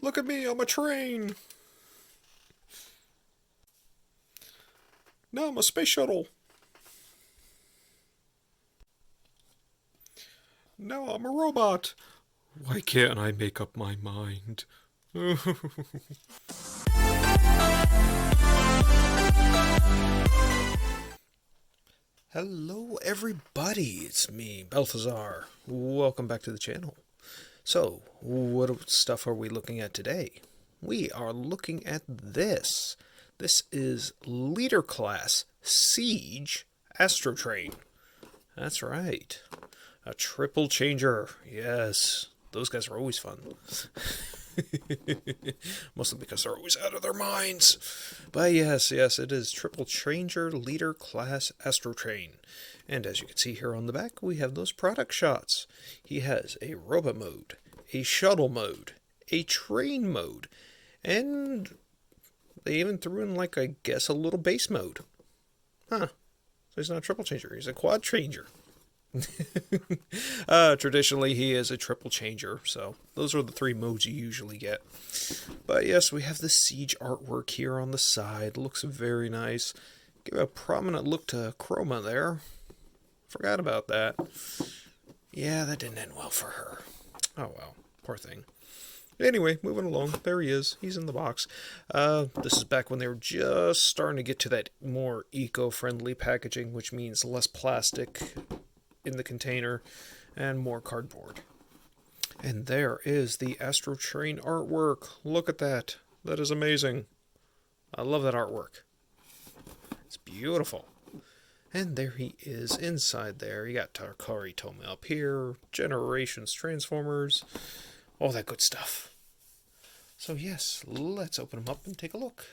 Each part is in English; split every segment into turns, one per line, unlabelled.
Look at me, I'm a train. Now I'm a space shuttle. Now I'm a robot. Why can't I make up my mind? Hello, everybody. It's me, Balthazar. Welcome back to the channel. So, what stuff are we looking at today? We are looking at this. This is Leader Class Siege Astrotrain. That's right. A triple changer. Yes, those guys are always fun. Mostly because they're always out of their minds. But yes, it is triple changer Leader Class Astrotrain. And as you can see here on the back, we have those product shots. He has a robot mode, a shuttle mode, a train mode, and they even threw in, like, I guess, a little base mode. Huh. So he's not a triple changer, he's a quad changer. Traditionally, he is a triple changer, so those are the three modes you usually get. But yes, we have the Siege artwork here on the side. Looks very nice. Give a prominent look to Chroma there. Forgot about that. Yeah, that didn't end well for her. Oh well, poor thing. Anyway, moving along. There he is. He's in the box. This is back when they were just starting to get to that more eco-friendly packaging, which means less plastic in the container and more cardboard. And there is the Astrotrain artwork. Look at that. That is amazing. I love that artwork. It's beautiful. And there he is inside there. You got Tarkari Tome up here, Generations Transformers, all that good stuff. So yes, let's open him up and take a look.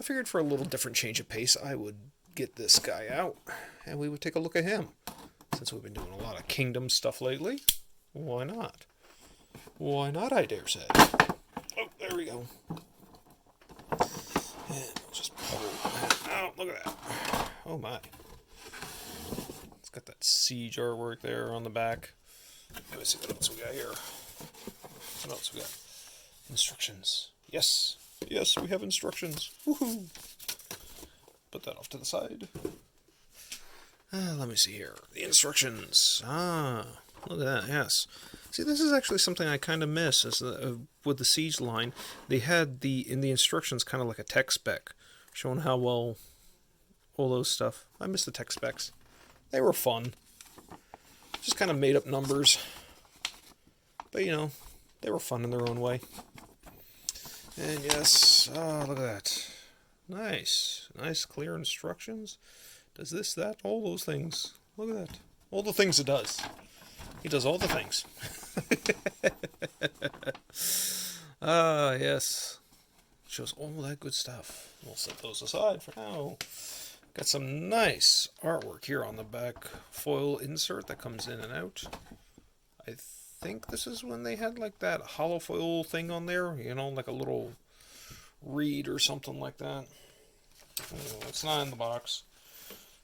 I figured for a little different change of pace, I would get this guy out and we would take a look at him. Since we've been doing a lot of Kingdom stuff lately, why not? Why not, I dare say. Oh, there we go. And we'll just pull that out. Look at that. Oh my. It's got that Siege artwork there on the back. Let me see what else we got here. What else we got? Instructions. Yes. Yes, we have instructions. Woohoo! Put that off to the side. Let me see here. The instructions. Look at that, yes. See, this is actually something I kind of miss. Is with the Siege line, they had in the instructions kind of like a tech spec, showing how well all those stuff. I miss the tech specs. They were fun. Just kind of made up numbers. But, you know, they were fun in their own way. And yes, look at that. Nice. Nice, clear instructions. Does this, that, all those things. Look at that. All the things it does. He does all the things. Yes. Shows all that good stuff. We'll set those aside for now. Got some nice artwork here on the back. Foil insert that comes in and out. I think this is when they had like that hollow foil thing on there. You know, like a little reed or something like that. It's not in the box.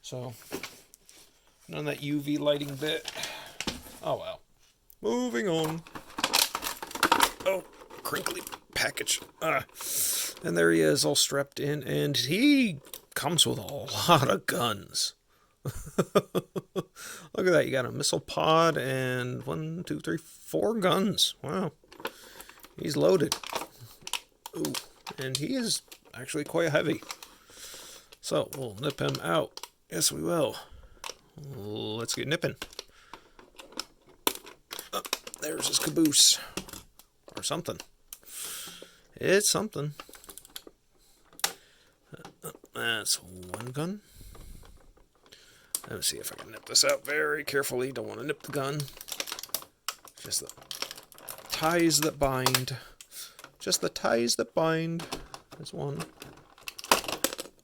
So, none of that UV lighting bit. Oh well. Moving on. Oh, crinkly package. And there he is, all strapped in, and he comes with a lot of guns. Look at that, you got a missile pod and 1, 2, 3, 4 guns. Wow. He's loaded. Ooh, and he is actually quite heavy. So, we'll nip him out. Yes, we will. Let's get nipping. Oh, there's his caboose. Or something. It's something. That's one gun. Let me see if I can nip this out very carefully. Don't want to nip the gun. Just the ties that bind. Just the ties that bind. There's one.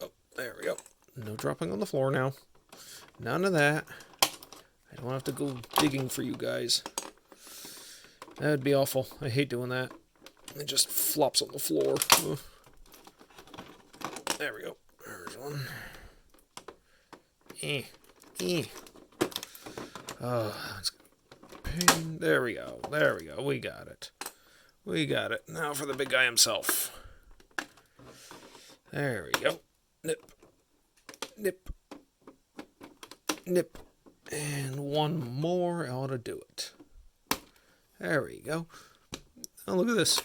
Oh, there we go. No dropping on the floor now. None of that. I don't have to go digging for you guys. That would be awful. I hate doing that. It just flops on the floor. Ugh. There we go. There's one. Oh, that's pain. There we go. There we go. We got it. We got it. Now for the big guy himself. There we go. Nip. Nip. Nip. And one more ought to do it. There we go. Oh, look at this.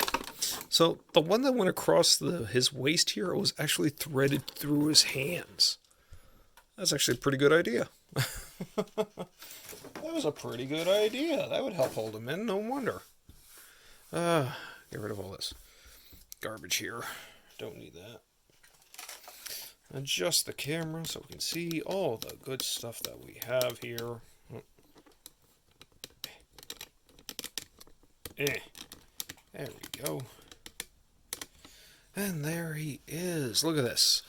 So the one that went across his waist here was actually threaded through his hands. That's actually a pretty good idea. That was a pretty good idea. That would help hold him in, no wonder. Get rid of all this garbage here. Don't need that. Adjust the camera so we can see all the good stuff that we have here. There we go. And there he is. Look at this.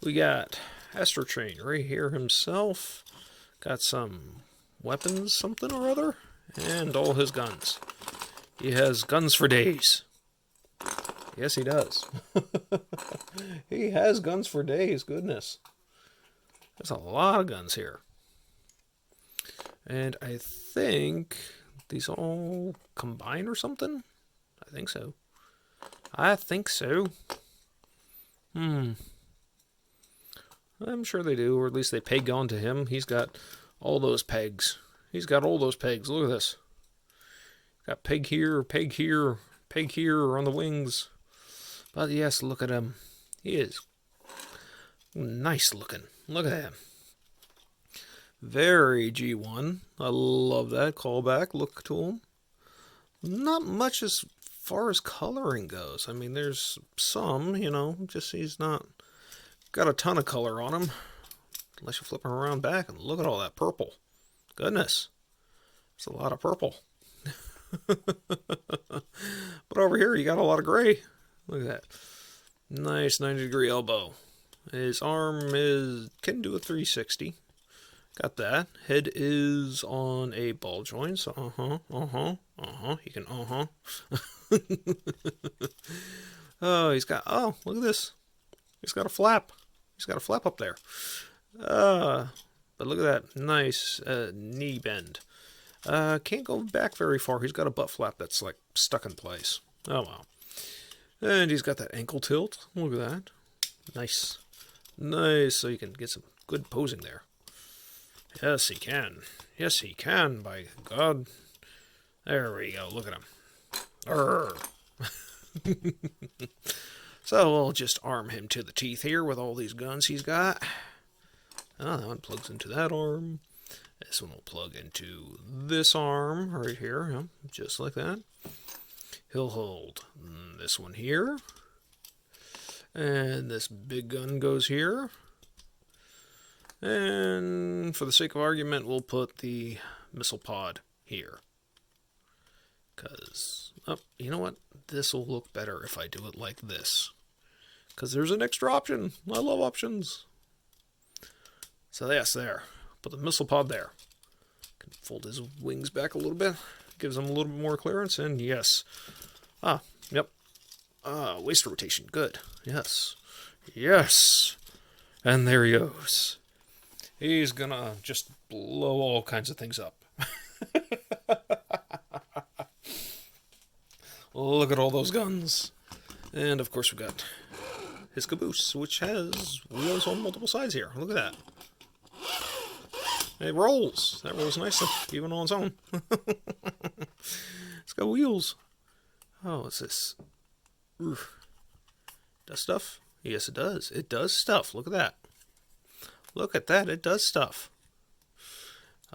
We got Astrotrain right here himself. Got some weapons, something or other, and all his guns. He has guns for days. Yes, he does. He has guns for days, goodness. There's a lot of guns here. And I think these all combine or something? I think so. I think so. I'm sure they do, or at least they peg onto him. He's got all those pegs. He's got all those pegs. Look at this. Got peg here, peg here, peg here on the wings. But yes, look at him. He is nice looking. Look at him. Very G1. I love that callback look to him. Not much as far as coloring goes. I mean, there's some, you know, just he's not got a ton of color on him. Unless you flip him around back and look at all that purple. Goodness. It's a lot of purple. But over here, you got a lot of gray. Look at that. Nice 90-degree elbow. His arm can do a 360. Got that. Head is on a ball joint, so He can Oh, look at this. He's got a flap. He's got a flap up there. But look at that. Nice knee bend. Can't go back very far. He's got a butt flap that's like stuck in place. Oh, wow. And he's got that ankle tilt. Look at that. Nice. Nice. So you can get some good posing there. Yes, he can. Yes, he can, by God. There we go. Look at him. So we'll just arm him to the teeth here with all these guns he's got. Oh, that one plugs into that arm. This one will plug into this arm right here, just like that. He'll hold this one here. And this big gun goes here. And for the sake of argument, we'll put the missile pod here. Because, you know what? This will look better if I do it like this. Because there's an extra option. I love options. So yes, there. Put the missile pod there. Can fold his wings back a little bit. Gives him a little bit more clearance. And yes. Yep. Waist rotation. Good. Yes. Yes. And there he goes. He's gonna just blow all kinds of things up. Look at all those guns. And of course we got his caboose, which has wheels on multiple sides here. Look at that. It rolls. That rolls nicely, even on its own. It's got wheels. Oh, what's this? Oof. Does stuff? Yes, it does. It does stuff. Look at that. Look at that. It does stuff.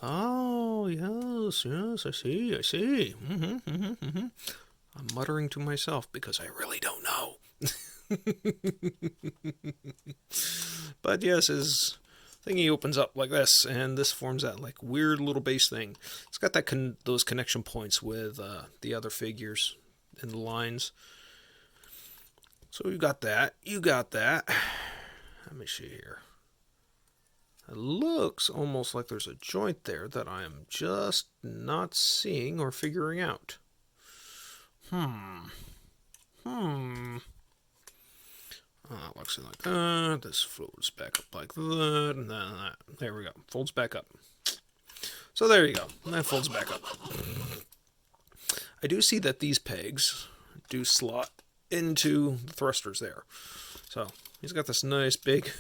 Oh, yes, yes, I see. I'm muttering to myself because I really don't know. But yes, his thingy opens up like this, and this forms that like weird little base thing. It's got that those connection points with the other figures and the lines. So you got that. You got that. Let me see here. It looks almost like there's a joint there that I am just not seeing or figuring out. Looks like that. This folds back up like that, and then that. There we go. Folds back up. So there you go. And that folds back up. I do see that these pegs, do slot into the thrusters there. So he's got this nice big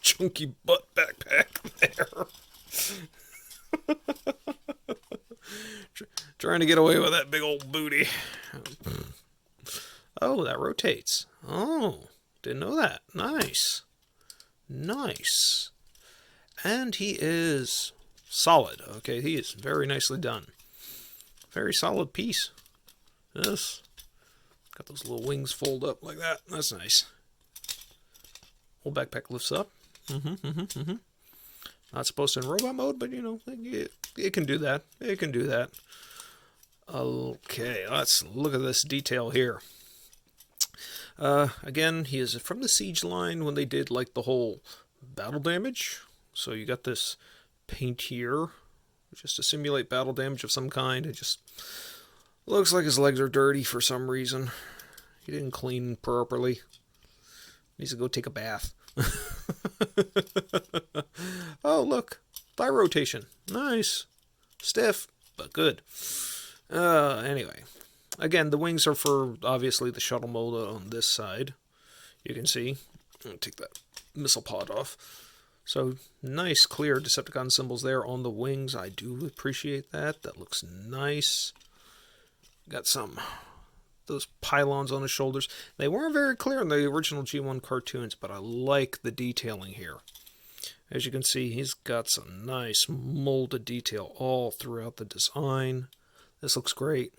chunky butt backpack there. Trying to get away with that big old booty. Oh, that rotates. Oh, didn't know that. Nice. Nice. And he is solid. Okay, he is very nicely done. Very solid piece. Yes. Got those little wings fold up like that. That's nice. Whole backpack lifts up. Not supposed to in robot mode, but you know, it can do that. It can do that. Okay, let's look at this detail here. Again, he is from the Siege line when they did like the whole battle damage. So you got this paint here, just to simulate battle damage of some kind. It just looks like his legs are dirty for some reason. He didn't clean properly. Needs to go take a bath. Oh, look. Thigh rotation. Nice. Stiff, but good. Anyway. Again, the wings are for, obviously, the shuttle mode on this side. You can see. I'm going to take that missile pod off. So, nice, clear Decepticon symbols there on the wings. I do appreciate that. That looks nice. Got those pylons on his shoulders. They weren't very clear in the original G1 cartoons, but I like the detailing here. As you can see, he's got some nice molded detail all throughout the design. This looks great.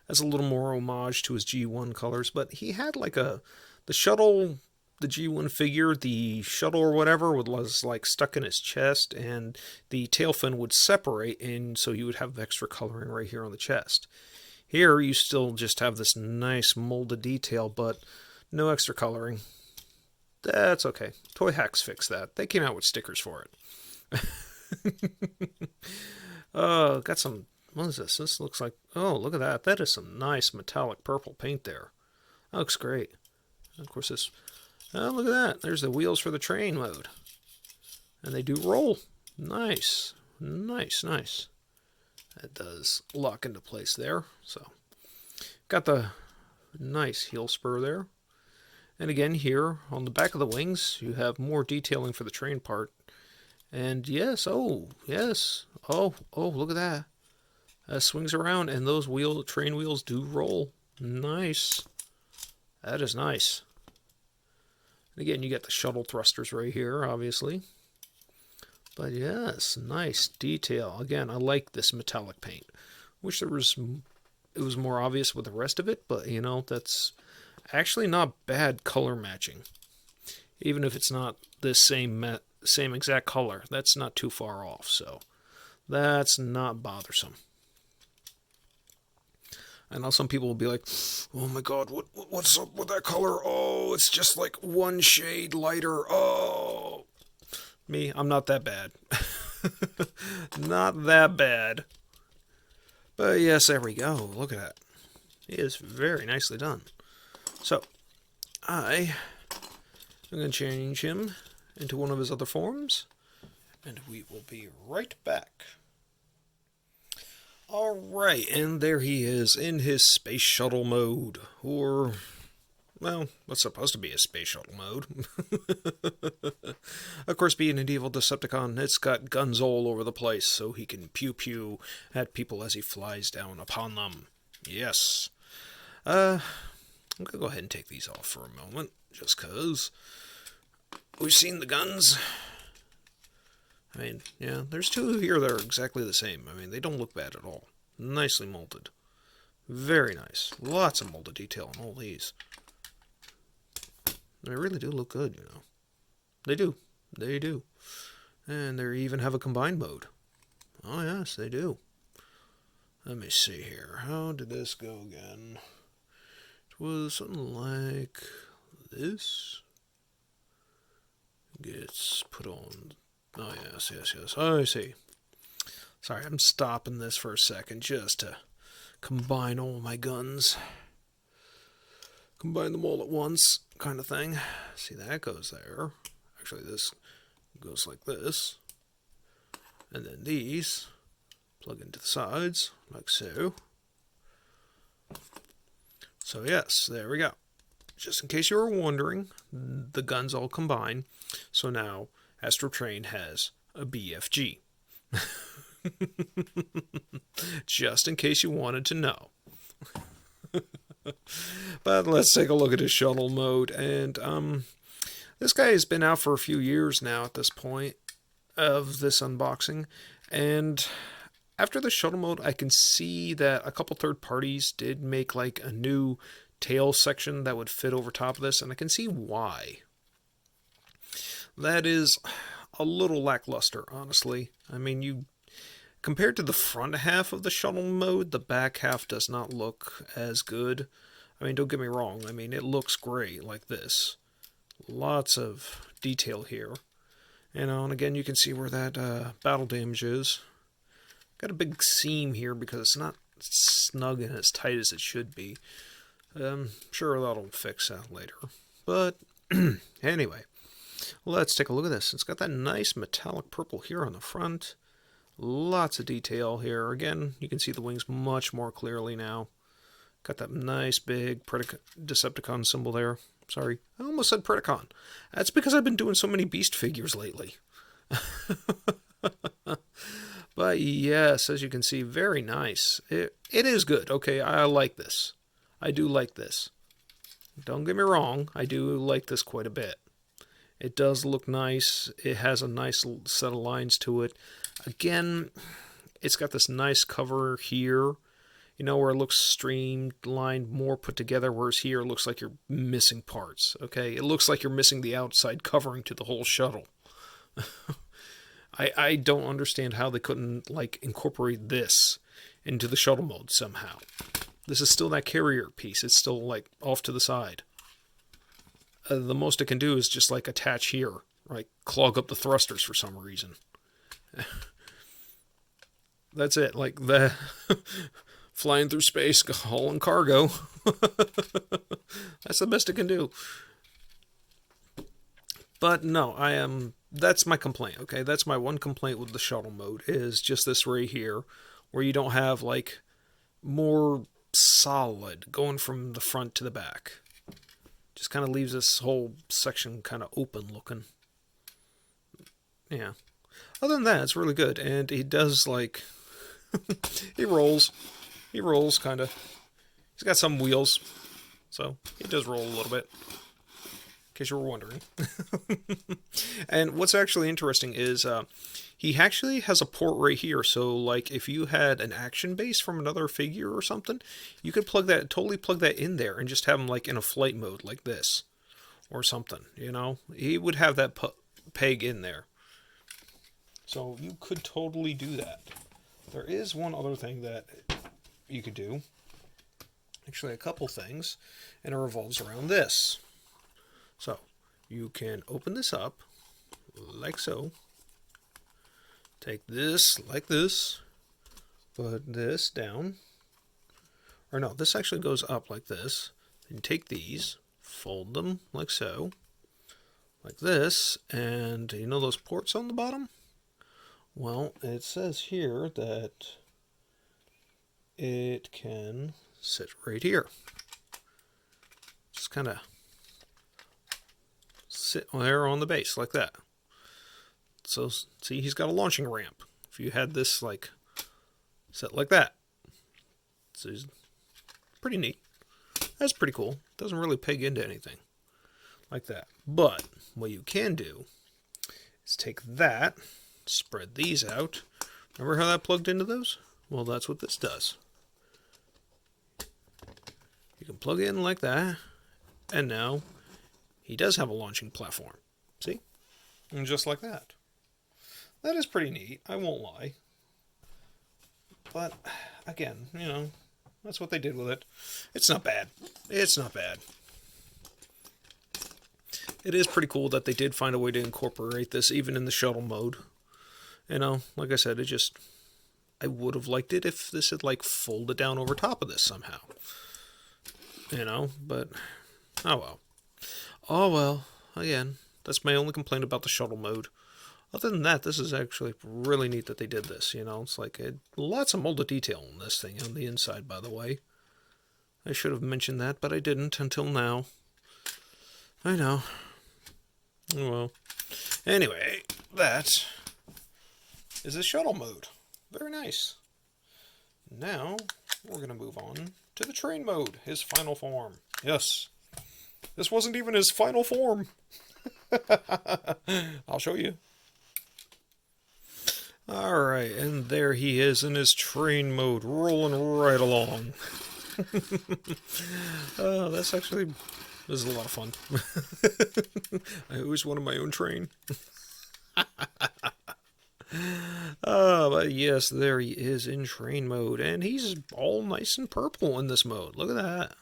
That's a little more homage to his G1 colors, but he had like the shuttle, the G1 figure, the shuttle or whatever was like stuck in his chest, and the tail fin would separate, and so you would have extra coloring right here on the chest. Here, you still just have this nice molded detail, but no extra coloring. That's okay. Toy Hacks fixed that. They came out with stickers for it. Got some... What is this? This looks like... Oh, look at that. That is some nice metallic purple paint there. That looks great. And of course, this... Oh, look at that. There's the wheels for the train mode. And they do roll. Nice. Nice, nice. That does lock into place there. So, got the nice heel spur there. And again, here on the back of the wings, you have more detailing for the train part. And yes, oh, yes. Oh, look at that. Swings around, and those train wheels do roll. Nice. That is nice. And again, you got the shuttle thrusters right here, obviously. But yes, nice detail. Again, I like this metallic paint. Wish it was more obvious with the rest of it, but you know, that's actually not bad color matching. Even if it's not the same exact color, that's not too far off, so that's not bothersome. I know some people will be like, oh my god, what's up with that color? Oh, it's just like one shade lighter. Oh. Me, I'm not that bad. Not that bad. But yes, there we go. Look at that. It is very nicely done. So, I'm going to change him into one of his other forms, and we will be right back. Alright, and there he is in his space shuttle mode, or, well, what's supposed to be a space shuttle mode. Of course, being an evil Decepticon, it's got guns all over the place, so he can pew-pew at people as he flies down upon them. Yes. I'm going to go ahead and take these off for a moment, just because we've seen the guns. I mean, yeah, there's two here that are exactly the same. I mean, they don't look bad at all. Nicely molded. Very nice. Lots of molded detail on all these. They really do look good, you know. They do. They do. And they even have a combined mode. Oh, yes, they do. Let me see here. How did this go again? It was something like this. Gets put on... Oh, yes. Oh, I see. Sorry, I'm stopping this for a second just to combine all my guns. Combine them all at once, kind of thing. See, that goes there. Actually, this goes like this. And then these plug into the sides, like so. So yes, there we go. Just in case you were wondering, the guns all combine. So now Astrotrain has a BFG. Just in case you wanted to know. But let's take a look at his shuttle mode. And this guy has been out for a few years now at this point of this unboxing. And after the shuttle mode, I can see that a couple third parties did make like a new tail section that would fit over top of this, and I can see why. That is a little lackluster, honestly. I mean, compared to the front half of the shuttle mode, the back half does not look as good. I mean, don't get me wrong. I mean, it looks great like this. Lots of detail here. And again, you can see where that battle damage is. Got a big seam here because it's not snug and as tight as it should be. Sure, that'll fix that later. But anyway, let's take a look at this. It's got that nice metallic purple here on the front. Lots of detail here. Again, you can see the wings much more clearly now. Got that nice big Decepticon symbol there. Sorry, I almost said Predacon. That's because I've been doing so many beast figures lately. But yes, as you can see, very nice. It is good. Okay, I like this. I do like this. Don't get me wrong, I do like this quite a bit. It does look nice. It has a nice set of lines to it. Again, it's got this nice cover here, you know, where it looks streamlined, more put together, whereas here it looks like you're missing parts, okay? It looks like you're missing the outside covering to the whole shuttle. I don't understand how they couldn't, like, incorporate this into the shuttle mode somehow. This is still that carrier piece. It's still, like, off to the side. The most it can do is just, like, attach here, right? Clog up the thrusters for some reason. That's it. Like, the flying through space, hauling cargo. That's the best it can do. But no, that's my complaint, okay? That's my one complaint with the shuttle mode, is just this right here, where you don't have, like, more solid going from the front to the back. Just kind of leaves this whole section kind of open looking. Yeah. Other than that, it's really good. And he does, like, he rolls. He rolls, kind of. He's got some wheels, so he does roll a little bit. In case you were wondering. And what's actually interesting is he actually has a port right here. So, like, if you had an action base from another figure or something, you could totally plug that in there and just have him, like, in a flight mode like this or something, you know? He would have that peg in there. So you could totally do that. There is one other thing that you could do. Actually, a couple things. And it revolves around this. So, you can open this up, like so. Take this, like this. Put this down. Or no, this actually goes up like this. Then take these, fold them, like so. Like this. And you know those ports on the bottom? Well, it says here that it can sit right here. Just kind of sit there on the base like that. So see, he's got a launching ramp. If you had this like set like that, so he's pretty neat. That's pretty cool. Doesn't really peg into anything like that. But what you can do is take that, spread these out. Remember how that plugged into those? Well, that's what this does. You can plug it in like that, and now he does have a launching platform. See? And just like that. That is pretty neat, I won't lie. But, again, you know, that's what they did with it. It's not bad. It's not bad. It is pretty cool that they did find a way to incorporate this, even in the shuttle mode. You know, like I said, I would have liked it if this had, like, folded down over top of this somehow. You know, but, oh well. Oh well, again, that's my only complaint about the shuttle mode. Other than that, this is actually really neat that they did this, you know. It's like lots of molded detail in this thing on the inside, by the way. I should have mentioned that, but I didn't until now. I know. Oh well. Anyway, that is the shuttle mode. Very nice. Now, we're going to move on to the train mode, his final form. Yes. This wasn't even his final form. I'll show you. Alright, and there he is in his train mode, rolling right along. This is a lot of fun. I always wanted my own train. But yes, there he is in train mode, and he's all nice and purple in this mode. Look at that.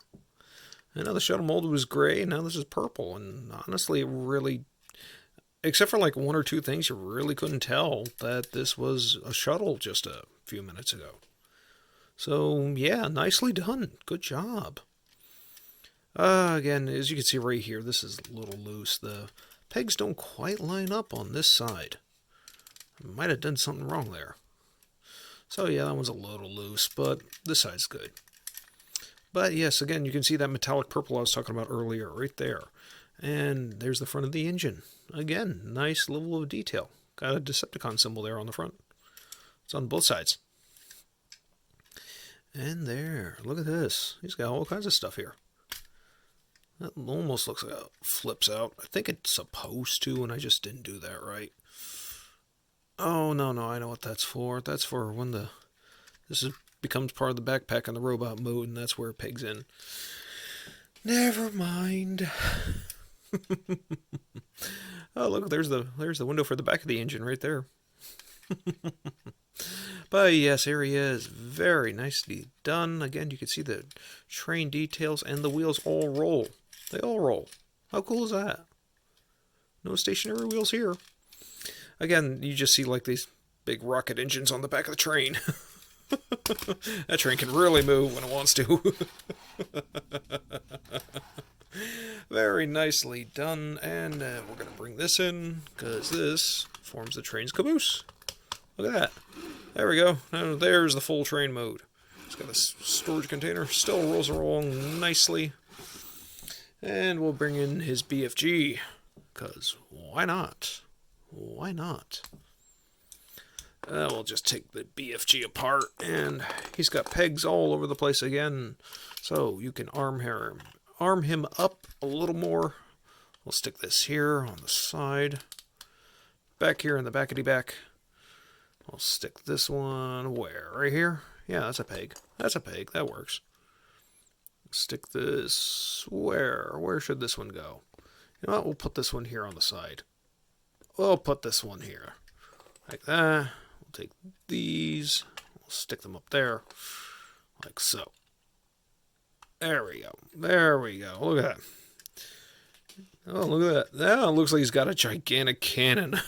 I know the shuttle mold was gray, now this is purple, and honestly, it really, except for like one or two things, you really couldn't tell that this was a shuttle just a few minutes ago. So, yeah, nicely done. Good job. Again, as you can see right here, this is a little loose. The pegs don't quite line up on this side. Might have done something wrong there. So yeah, that one's a little loose, but this side's good. But yes, again, you can see that metallic purple I was talking about earlier right there. And there's the front of the engine. Again, nice level of detail. Got a Decepticon symbol there on the front. It's on both sides. And there, look at this. He's got all kinds of stuff here. That almost looks like it flips out. I think it's supposed to, and I just didn't do that right. Oh, no, I know what that's for. That's for when becomes part of the backpack in the robot mode, and that's where it pegs in. Never mind. Oh, look, there's the window for the back of the engine right there. But yes, here he is. Very nicely done. Again, you can see the train details, and the wheels all roll. They all roll. How cool is that? No stationary wheels here. Again, you just see like these big rocket engines on the back of the train. That train can really move when it wants to. Very nicely done, and we're going to bring this in, because this forms the train's caboose. Look at that. There we go. Now there's the full train mode. It's got a storage container. Still rolls along nicely. And we'll bring in his BFG, because why not? Why not? We'll just take the BFG apart, and he's got pegs all over the place again, so you can arm him up a little more. We'll stick this here on the side, back here in the backity-back. We'll stick this one where? Right here? Yeah, that's a peg. That's a peg. That works. Stick this where? Where should this one go? You know what? We'll put this one here on the side. We'll put this one here. Like that. We'll take these. We'll stick them up there. Like so. There we go. There we go. Look at that. Oh, look at that. That looks like he's got a gigantic cannon.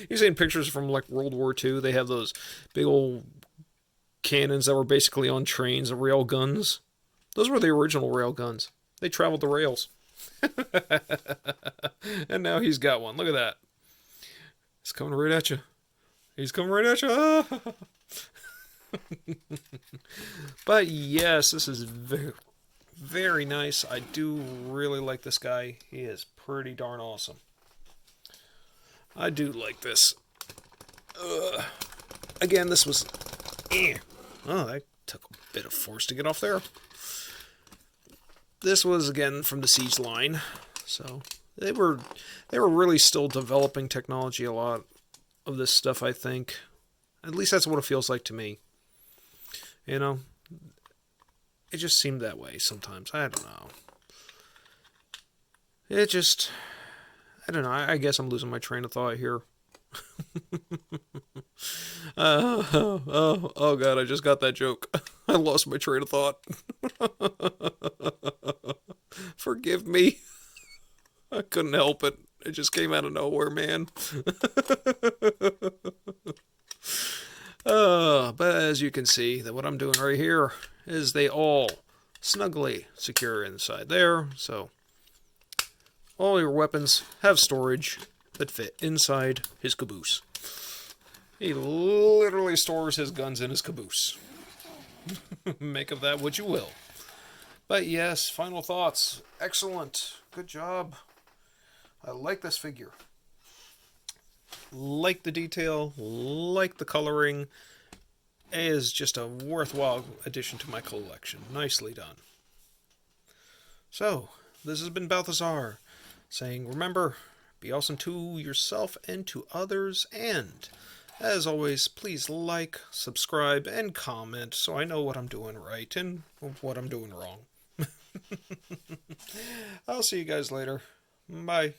You've seen pictures from like World War II. They have those big old cannons that were basically on trains, the rail guns. Those were the original rail guns. They traveled the rails. And now he's got one. Look at that. He's coming right at you. He's coming right at you. But yes, this is very, very nice. I do really like this guy. He is pretty darn awesome. I do like this. Again, this was... Oh, that took a bit of force to get off there. This was, again, from the Siege line. So, they were really still developing technology, a lot of this stuff, I think. At least that's what it feels like to me. You know? It just seemed that way sometimes. I don't know. It just... I don't know. I guess I'm losing my train of thought here. Oh God, I just got that joke. I lost my train of thought. Forgive me. I couldn't help it. It just came out of nowhere, man. But as you can see, that what I'm doing right here is they all snugly secure inside there. So all your weapons have storage that fit inside his caboose. He literally stores his guns in his caboose. Make of that what you will. But yes, final thoughts. Excellent. Good job. I like this figure. Like the detail, like the coloring. It is just a worthwhile addition to my collection. Nicely done. So, this has been Balthazar saying, remember, be awesome to yourself and to others, and as always, please like, subscribe, and comment so I know what I'm doing right and what I'm doing wrong. I'll see you guys later. Bye.